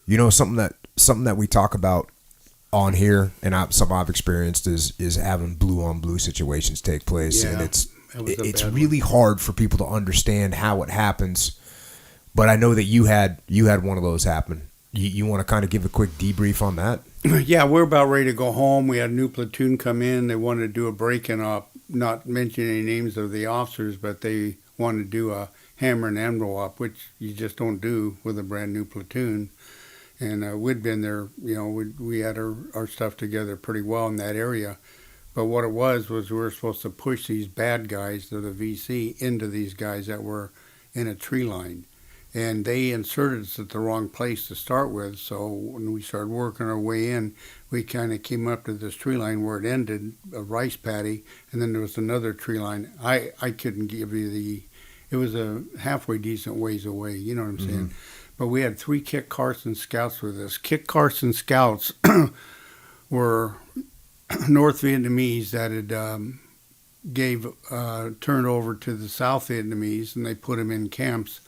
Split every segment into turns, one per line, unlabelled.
Something that we talk about on here, and something I've experienced is having blue on blue situations take place, and it's really hard for people to understand how it happens. But I know that you had one of those happen. You want to kind of give a quick debrief on that?
Yeah, we're about ready to go home. We had a new platoon come in. They wanted to do a break-in up, not mention any names of the officers, but they wanted to do a hammer and anvil up, which you just don't do with a brand new platoon. And we'd been there, we had our stuff together pretty well in that area. But what it was we were supposed to push these bad guys to the VC into these guys that were in a tree line. And they inserted us at the wrong place to start with. So when we started working our way in, we kind of came up to this tree line where it ended, a rice paddy, and then there was another tree line. I couldn't give you it was a halfway decent ways away, you know what I'm saying? But we had 3 Kit Carson scouts with us. Kit Carson scouts were North Vietnamese that had turned over to the South Vietnamese, and they put them in camps,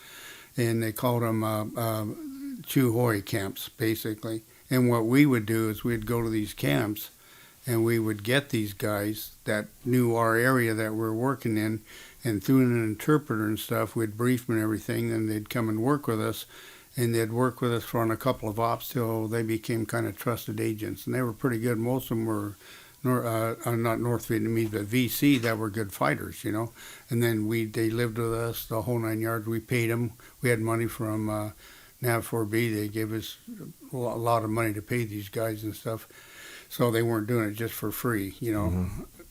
and they called them Chu Hoi camps, basically. And what we would do is we'd go to these camps, and we would get these guys that knew our area that we were working in, and through an interpreter and stuff, we'd brief them and everything, and they'd come and work with us. And they'd work with us for on a couple of ops till they became kind of trusted agents. And they were pretty good. Most of them were not North Vietnamese, but VC that were good fighters, And then they lived with us the whole 9 yards. We paid them. We had money from NAV 4B. They gave us a lot of money to pay these guys and stuff. So they weren't doing it just for free,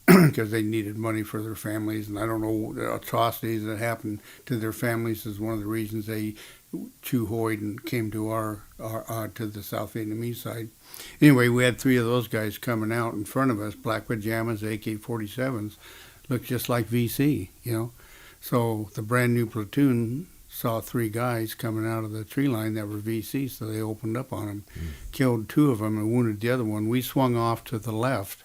because they needed money for their families. And I don't know, the atrocities that happened to their families is one of the reasons they Chu Hoid and came to our to the South Vietnamese side. Anyway, we had 3 of those guys coming out in front of us, black pajamas, AK-47s, looked just like VC, So the brand new platoon saw 3 guys coming out of the tree line that were VC, so they opened up on them, killed 2 of them and wounded the other one. We swung off to the left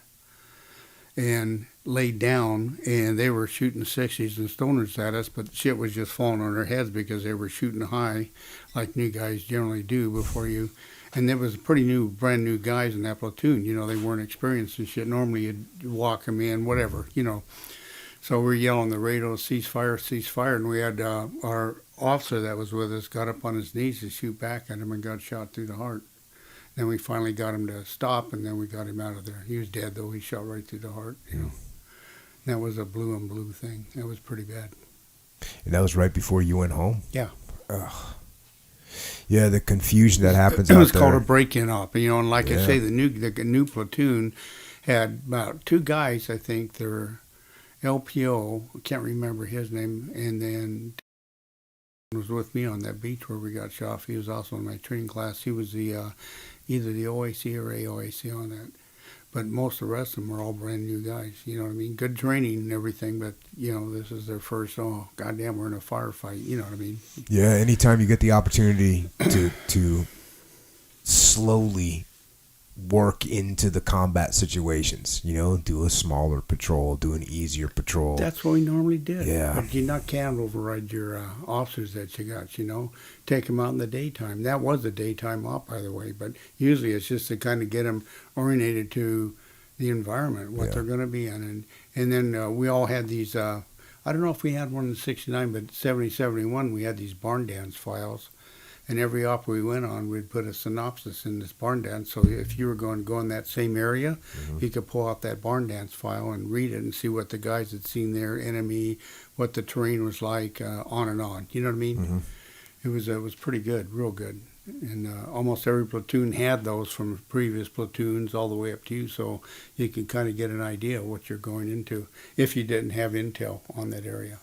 and laid down, and they were shooting 60s and stoners at us, but shit was just falling on their heads because they were shooting high, like new guys generally do before you. And there was brand new guys in that platoon. They weren't experienced and shit. Normally you'd walk them in, whatever, So we're yelling the radio, ceasefire, ceasefire, and we had our officer that was with us got up on his knees to shoot back at him and got shot through the heart. Then we finally got him to stop, and then we got him out of there. He was dead, though. He shot right through the heart, That was a blue on blue thing. That was pretty bad.
And that was right before you went home?
Yeah.
Ugh. Yeah, the confusion that happens
out there. It
was
called a break-in up. And like I say, the new platoon had about 2 guys, I think. They were LPO. I can't remember his name. And then was with me on that beach where we got shot. He was also in my training class. He was the either the OAC or AOAC on that. But most of the rest of them were all brand new guys. You know what I mean? Good training and everything, but, this is their first, goddamn, we're in a firefight. You know what I mean?
Yeah, anytime you get the opportunity to slowly work into the combat situations, do a smaller patrol, do an easier patrol.
That's what we normally did.
Yeah.
But you can't override your officers that you got, Take them out in the daytime. That was a daytime op, by the way, but usually it's just to kind of get them oriented to the environment, what they're going to be in. And then we all had these, I don't know if we had one in 69, but 70, 71, we had these barn dance files. And every op we went on, we'd put a synopsis in this barn dance. So if you were going to go in that same area, you could pull out that barn dance file and read it and see what the guys had seen their enemy, what the terrain was like, on and on. You know what I mean? It was pretty good, real good. And almost every platoon had those from previous platoons all the way up to you, so you can kind of get an idea of what you're going into if you didn't have intel on that area.